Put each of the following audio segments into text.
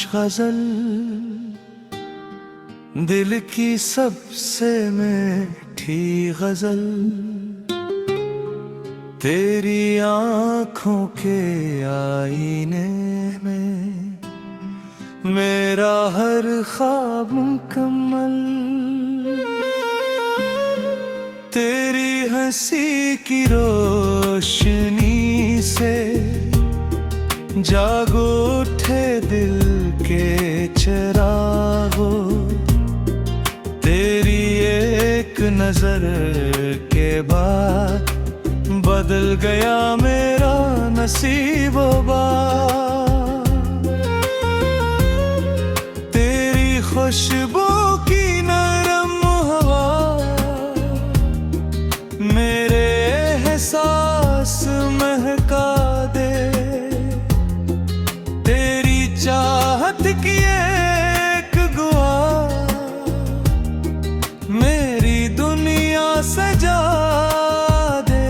गजल, दिल की सबसे मीठी गजल, तेरी आँखों के आईने में मेरा हर ख्वाब मुकम्मल। तेरी हंसी की रोशनी से जागो उठे दिल के चिरागों, तेरी एक नजर के बाद बदल गया मेरा नसीबोबा। तेरी खुशबू की नरम हवा मेरे एहसास महका दे, तेरी चाहत की एक दुआ मेरी दुनिया सजा दे।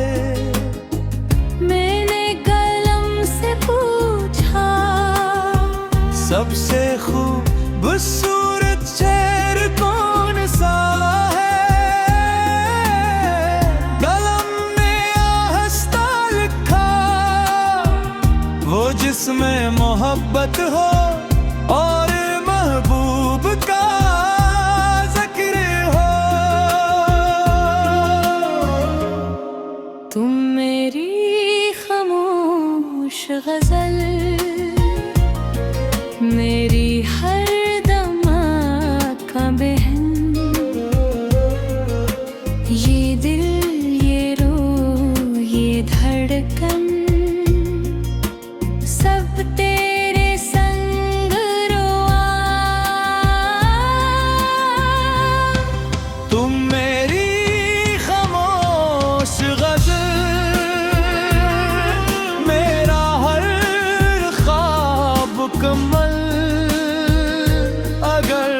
मैंने कलम से पूछा सबसे खूबसूरत शेर कौन सा है, कलम ने आहिस्ता लिखा वो जिसमें मोहब्बत हो और महबूब का जिक्र हो। तुम मेरी खामोश गजल, मेरी हर दमा का बहन, ये दिल ये रूह ये धड़कन सब तेरे संग रोआ। तुम मेरी खामोश गजल, मेरा हर ख्वाब मुकम्मल। अगर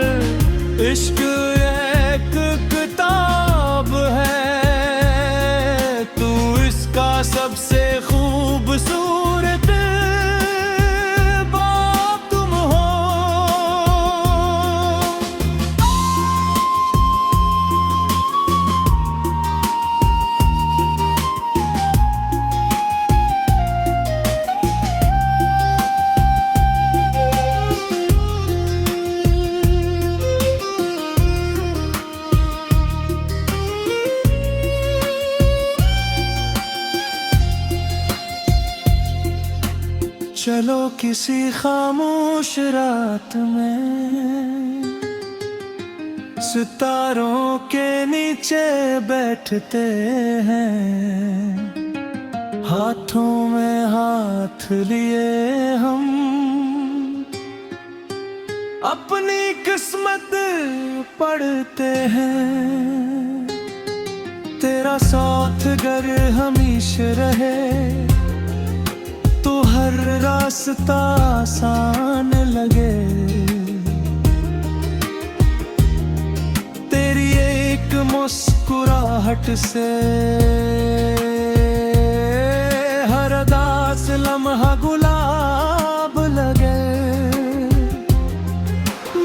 इश्क एक किताब है तू इसका सबसे खूबसूरत बाब तुम हो। चलो किसी खामोश रात में सितारों के नीचे बैठते हैं, हाथों में हाथ लिए हम अपनी किस्मत पढ़ते हैं। तेरा साथ गर हमेशा रहे तो हर रास्ता आसान लगे, तेरी एक मुस्कुराहट से हर दास लम्हा गुलाब लगे।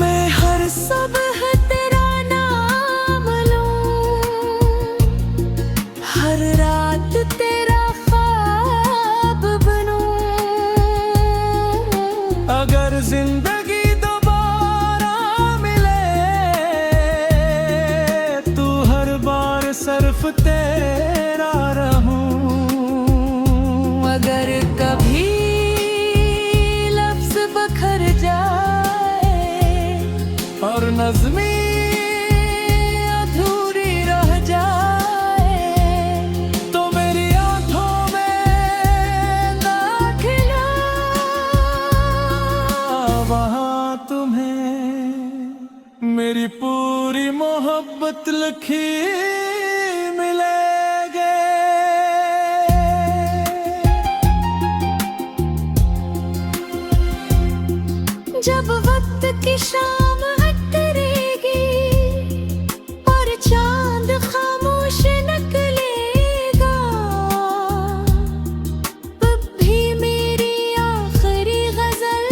मैं हर सुबह तेरा नाम लूं, हर रात तेरा ख्वाब बनूं। अगर जिंदगी दोबारा मिले तो हर बार सिर्फ तेरा रहूं। अगर कभी लफ्ज़ बखर जाए और नज़्मी अधूरी रह जाए तो मेरी आंखों में दाखिला वहां तुम्हें मेरी पूरी मोहब्बत लिखी मिलेगी। जब वक्त की शाम उतरेगी और चांद खामोश निकलेगा, तब भी मेरी आखिरी गजल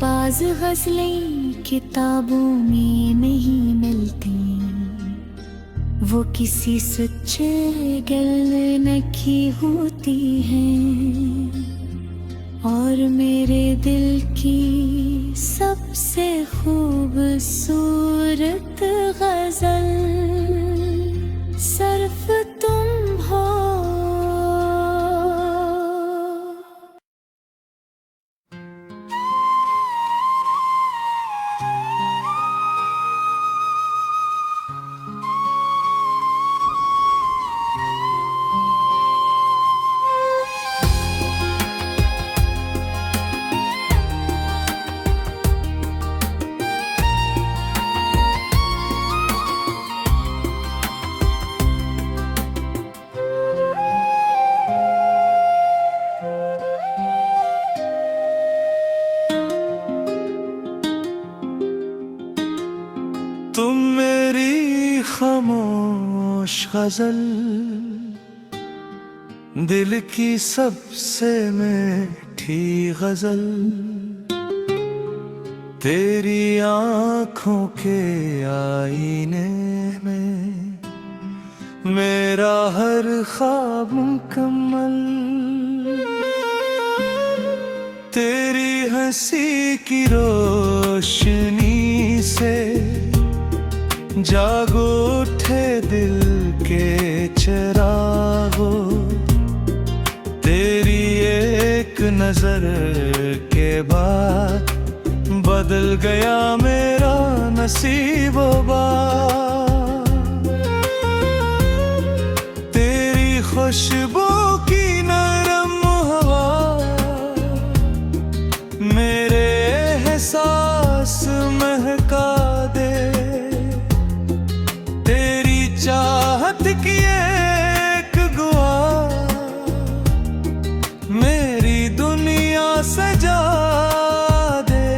बाज गज़लें किताबों में नहीं मिलती, वो किसी सच्चे गले की होती हैं। और मेरे दिल की सबसे खूबसूरत गज़ल सिर्फ तुम हो। तुम मेरी खामोश गजल, दिल की सबसे मीठी गजल, तेरी आंखों के आईने में मेरा हर ख्वाब मुकम्मल। तेरी हंसी की रोशनी से जागो उठे दिल के चिरागो, तेरी एक नजर के बाद बदल गया मेरा नसीबो तेरी खुशबू की नरम हवा मेरे एहसास महका दे, चाहत की एक दुआ मेरी दुनिया सजा दे।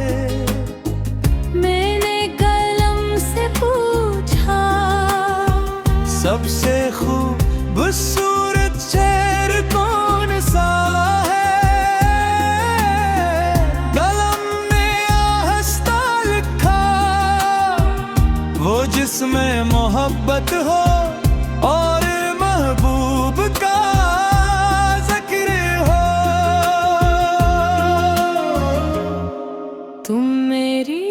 मैंने कलम से पूछा सबसे खूबसूरत शेर कौन सा है, कलम ने आहिस्ता लिखा वो जिसमें मोहब्बत हो और महबूब का जिक्र हो। तुम मेरी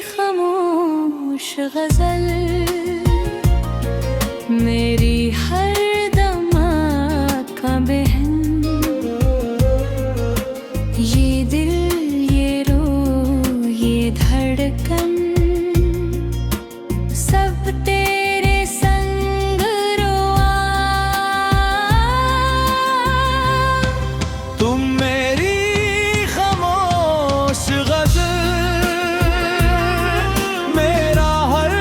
खामोश गजल, मेरी हर दम का बहन, ये दिल ये रूह ये धड़कन सब तेरे संग रोआ। तुम मेरी खामोश गजल, मेरा हर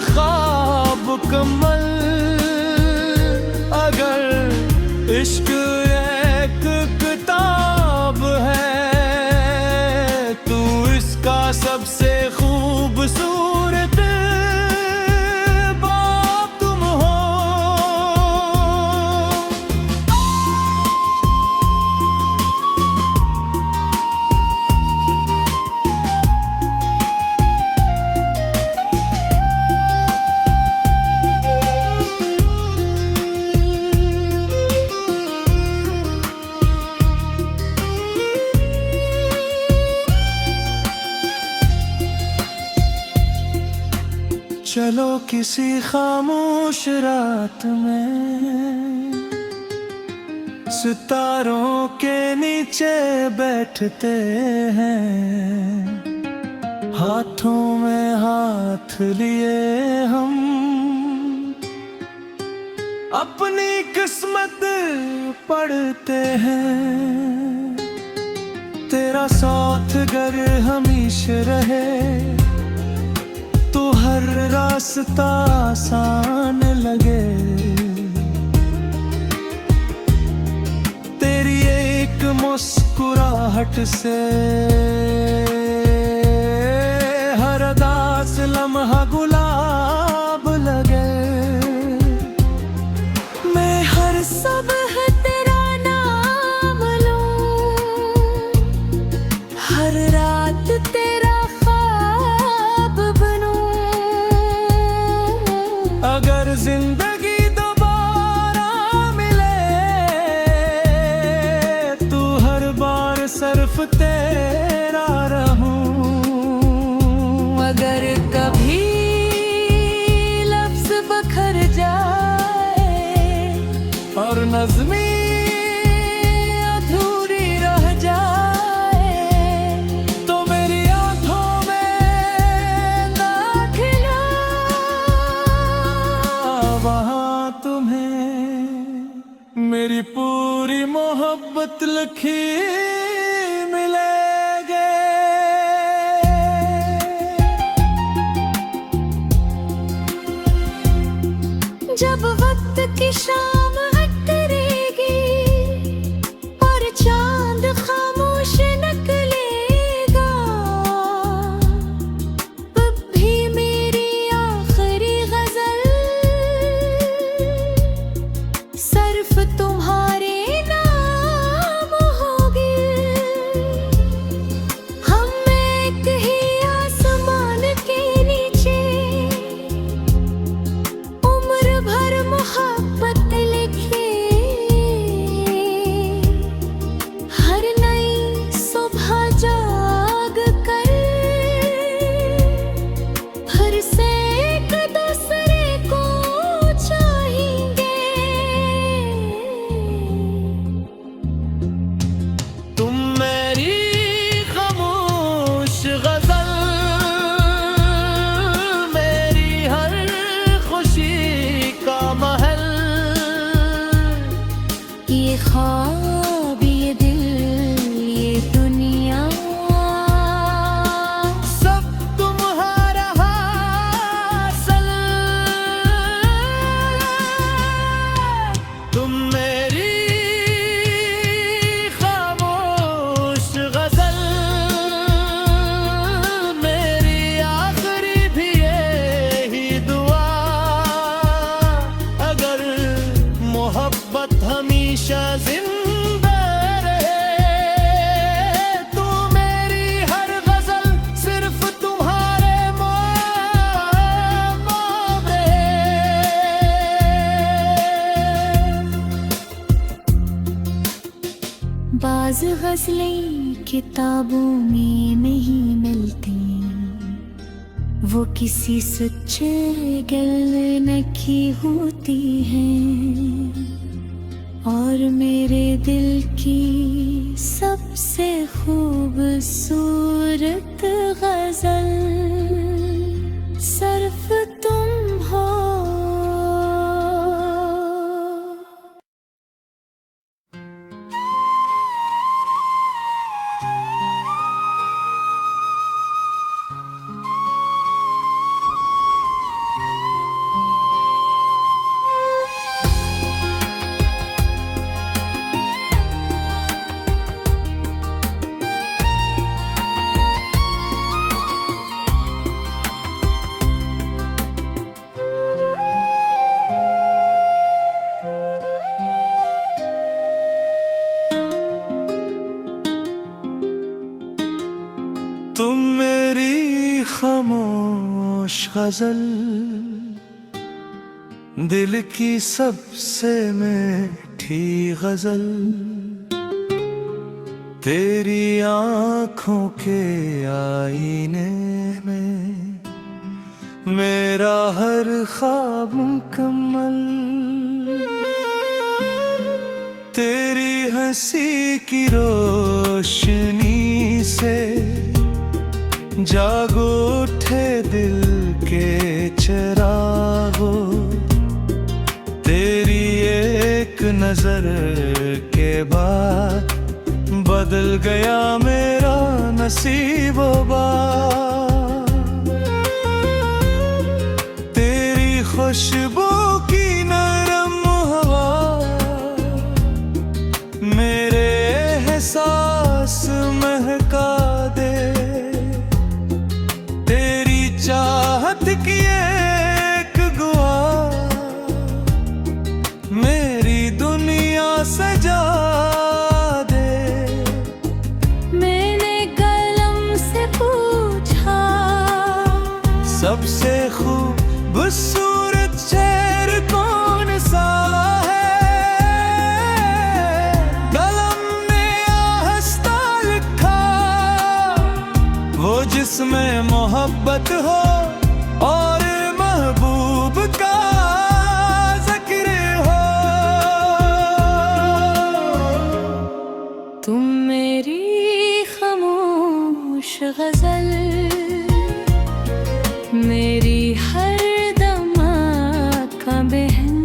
ख्वाब मुकम्मल। अगर इश्क एक किताब है तू इसका सबसे खूबसूरत चलो किसी खामोश रात में सितारों के नीचे बैठते हैं, हाथों में हाथ लिए हम अपनी किस्मत पढ़ते हैं। तेरा साथ अगर हमेशा रहे तो हर रास्ता आसान लगे, तेरी एक मुस्कुराहट से हर दास लम्हा गुलाब लगे। मैं हर सुबह तेरा नाम लूं, हर रात सुर्खी मिलेंगे। जब वक्त की शाम टरेगी और चांद खामोश निकलेगा, तब भी मेरी आखिरी गजल सिर्फ तुम्हारे नाम होगी। हम एक ही आसमान के नीचे उम्र भर मोहब्बत लिखे, हर नई सुबह जाग कर फिर से एक दूसरे को चाहेंगे। तुम मेरी खामोश गजल, मेरी हर खुशी का महल। ये ख्वाब, ये दिल, ये दुनिया सब तुम्हारा हासिल। तुम मेरी खामोश गजल, मेरी आखिरी भी यही दुआ। अगर मोहब्बत हमेशा जिंदा रहे, तू मेरी हर गजल सिर्फ तुम्हारे नाम रहे। बाज गज़लें किताबों में नहीं मिलती, वो किसी सच्चे गलने की होती हैं। और मेरे दिल की सबसे खूबसूरत गजल सिर्फ तुम हो। तुम मेरी खामोश गजल, दिल की सबसे मीठी गजल। तेरी आँखों के आईने में मेरा हर ख्वाब मुकम्मल। तेरी हंसी की रोशनी से जागो उठे दिल के चिरागों। तेरी एक नजर के बाद बदल गया मेरा नसीबोबा। तेरी खुशबू की नरम हवा मेरे एहसास महका दे। तेरी चाहत की एक दुआ मेरी दुनिया सजा दे। मैंने कलम से पूछा, सबसे खूबसूरत शेर कौन सा है? कलम ने आहिस्ता लिखा, वो जिसमें मोहब्बत हो और महबूब का जिक्र हो। तुम मेरी खामोश गजल, मेरी हर दमाद का बहन।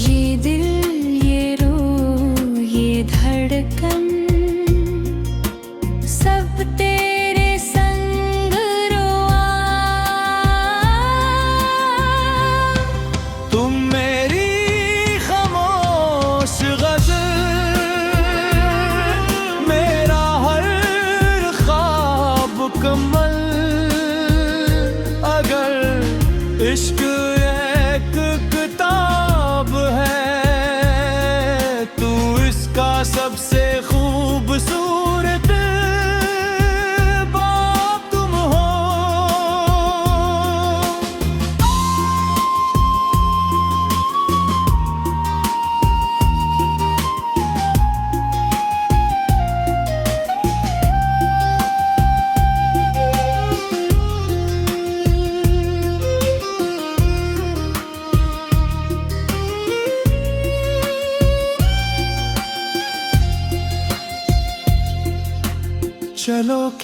ये दिल, ये रूह,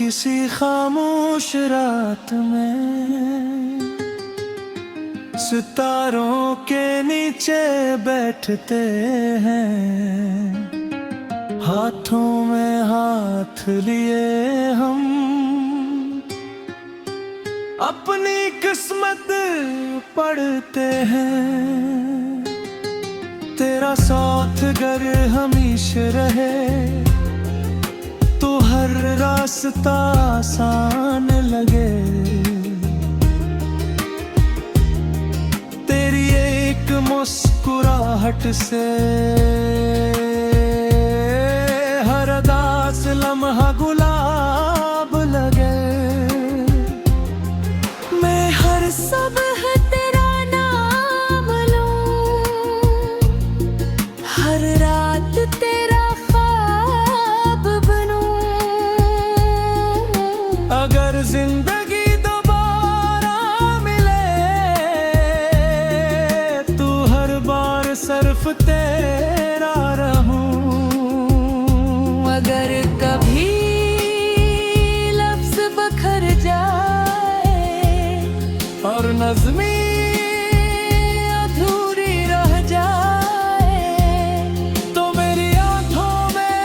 किसी खामोश रात में सितारों के नीचे बैठते हैं, हाथों में हाथ लिए हम अपनी किस्मत पढ़ते हैं। तेरा साथ गर हमेशा रहे तो हर रास्ता आसान लगे। तेरी एक मुस्कुराहट से हर उदास लम्हा गुलाब लगे। मैं हर सुबह तेरा नाम लूं, हर रात तेरा ख्वाब बनूं। अगर जिंदगी दोबारा मिले तो हर बार सिर्फ तेरा रहूं। अगर कभी लफ्ज़ बखर जाए और नज़्मी अधूरी रह जाए तो मेरी आंखों में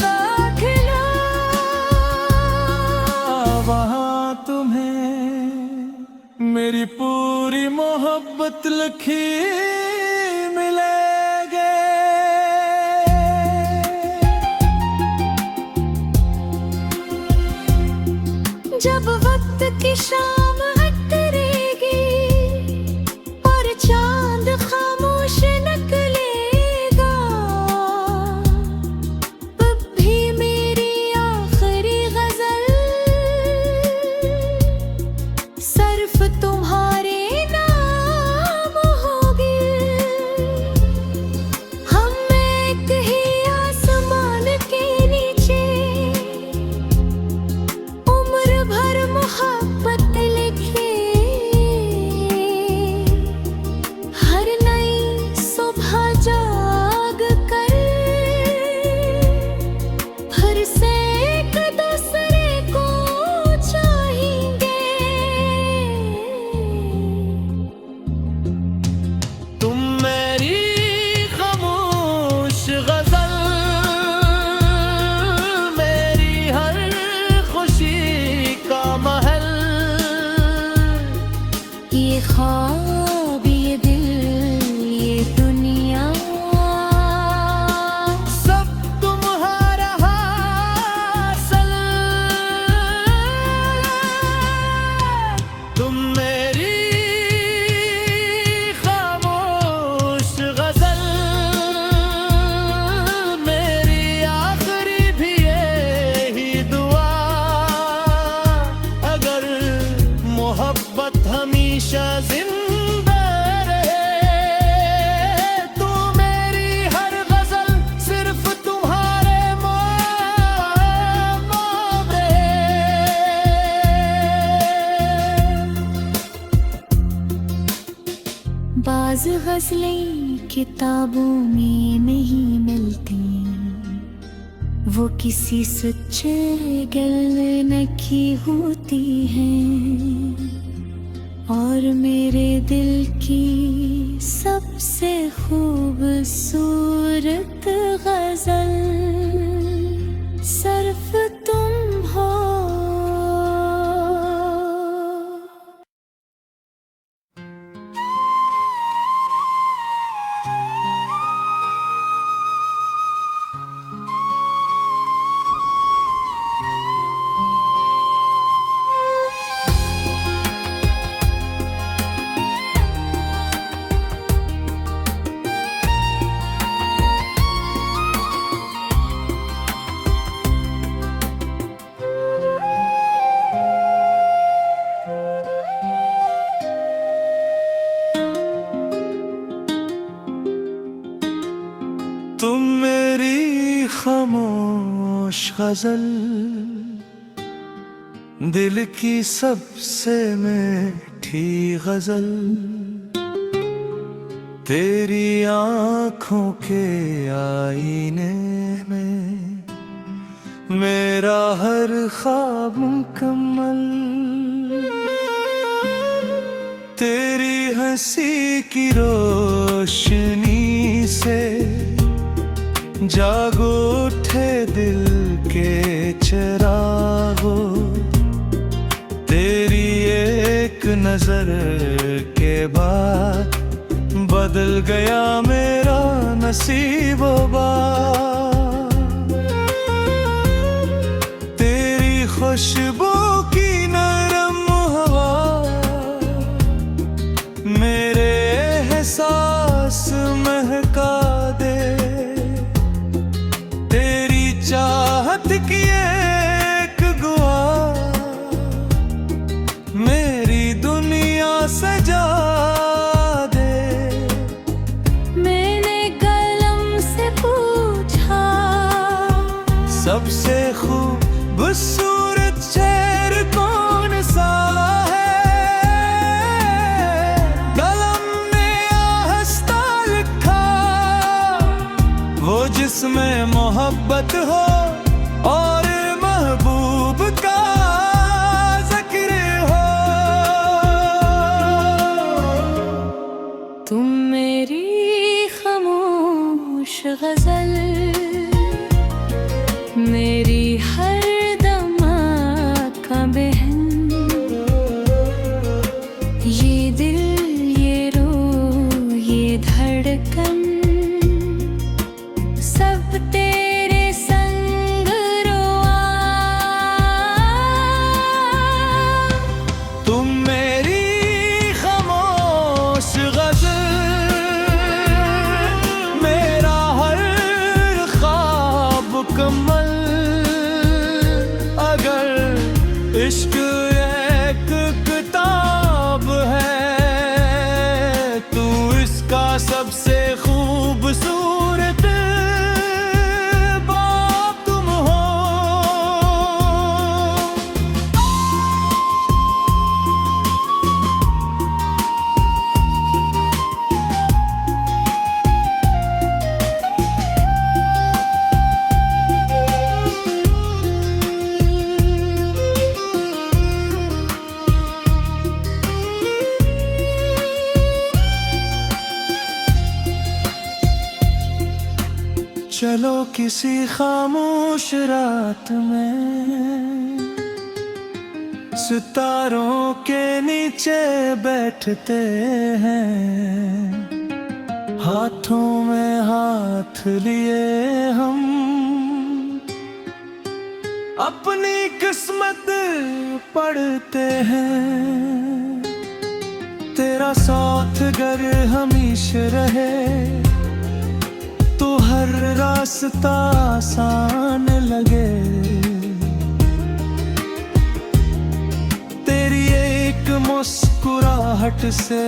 दाखिला वहां तुम्हें मेरी पूरी मोहब्बत लिखी मिलेगी। जब वक्त की शाम उतरेगी और चांद खामोश निकलेगा, तब भी मेरी आखिरी गजल सिर्फ तुम्हारे नाम होगी। हम एक ही आसमान के नीचे उम्र भर मोहब्बत लिखे। हर नई सुबह जाग कर फिर से एक दूसरे को चाहेंगे। तुम मेरी खामोश गजल, मेरी हर खुशी का महल। ये ख्वाब, ये दिल, ये दुनिया सब तुम्हारा हासिल। तुम मेरी खामोश गजल, मेरी आखिरी भी यही दुआ। अगर मोहब्बत हमेशा जिंदा रहे तो मेरी हर गजल सिर्फ तुम्हारे नाम रहे। बाज गज़लें किताबों में नहीं मिलती, वो किसी सच्चे गले की होती हैं। और मेरे दिल की सबसे खूबसूरत गजल सिर्फ तुम हो। तुम मेरी खामोश गजल, दिल की सबसे मीठी गजल। तेरी आँखों के आईने में मेरा हर ख्वाब मुकम्मल तेरी हंसी की रोशनी से जागो उठे दिल के चिरागों। तेरी एक नजर के बाद बदल गया मेरा नसीब-ओ-बा। तेरी खुशबू की नरम हवा मेरे एहसास महका दे। तेरी चाहत की एक दुआ मेरी दुनिया सजा दे। मैंने कलम से पूछा सबसे खूबसूरत शेर कौन सा है। कलम ने आहिस्ता लिखा वो जिसमें मोहब्बत हो और महबूब का जिक्र हो। तुम मेरी खामोश गजल मेरी हर दमा का बहन। ये दिल ये रूह ये धड़कन सब तेरे संग रोआ। तुम मेरी खामोश गजल मेरा हर ख्वाब मुकम्मल। अगर इश्क एक किताब है तू इसका सबसे खूबसूरत बाब तुम हो। चलो किसी खामोश रात में सितारों के नीचे बैठते हैं। हाथों में हाथ लिए हम अपनी किस्मत पढ़ते हैं। तेरा साथ गर हमेशा रहे तो हर रास्ता आसान लगे। तेरी एक मुस्कुराहट से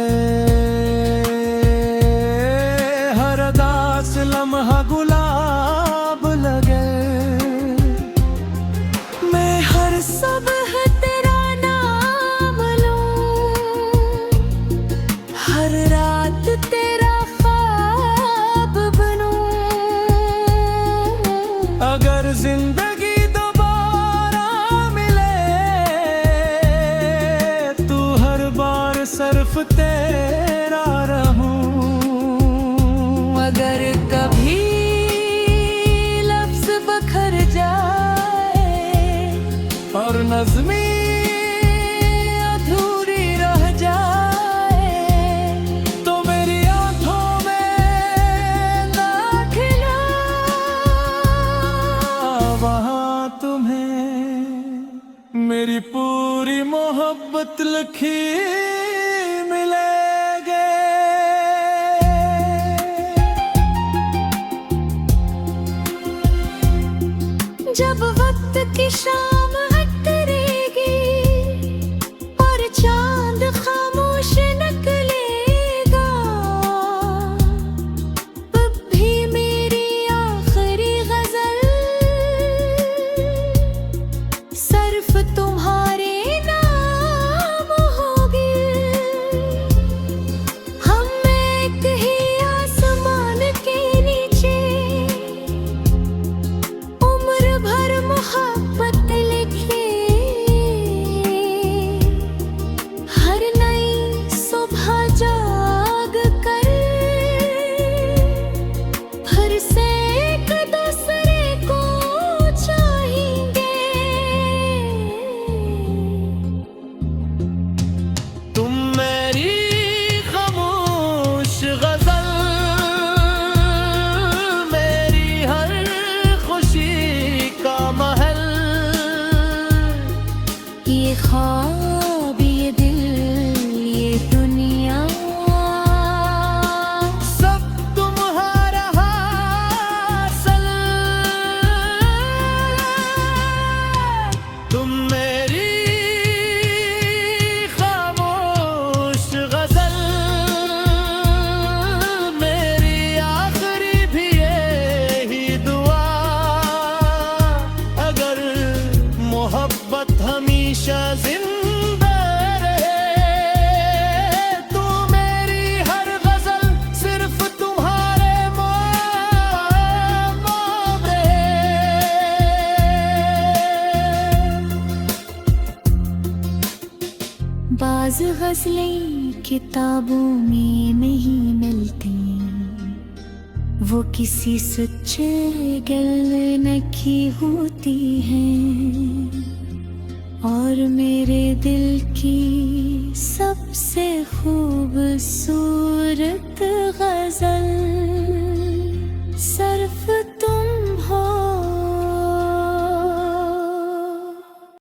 हर दास लम्हा गुलाब लगे। मैं हर सुबह तेरा नाम लूं हर रात तेरा ख्वाब बनूं। अगर जिंदगी दोबारा मिले तू हर बार सिर्फ तेरा रहूं। अगर कभी लफ्ज़ बखर जाए और नज़्मी अधूरी रह जाए तो मेरी आंखों में दाखिला वहाँ तुम्हें मेरी पूरी मोहब्बत लिखी मिलेगी। जब वक्त की शाम टरेगी और चांद खामोश निकलेगा तब भी मेरी आखिरी गजल सिर्फ तुम्हारे नाम होगी। हम एक ही आसमान के नीचे उम्र भर ख्वाब ये दिल ये दुनिया सब तुम्हारा हासिल। तुम मेरी खामोश गजल, मेरी आखिरी भी यही दुआ। अगर मोहब्बत हमेशा जिंदा रहे, तू मेरी हर गजल सिर्फ तुम्हारे मोहब्बत में। बाज गज़लें किताबों में नहीं मिलती, वो किसी सच्चे दिल की होती हैं। और मेरे दिल की सबसे खूबसूरत गज़ल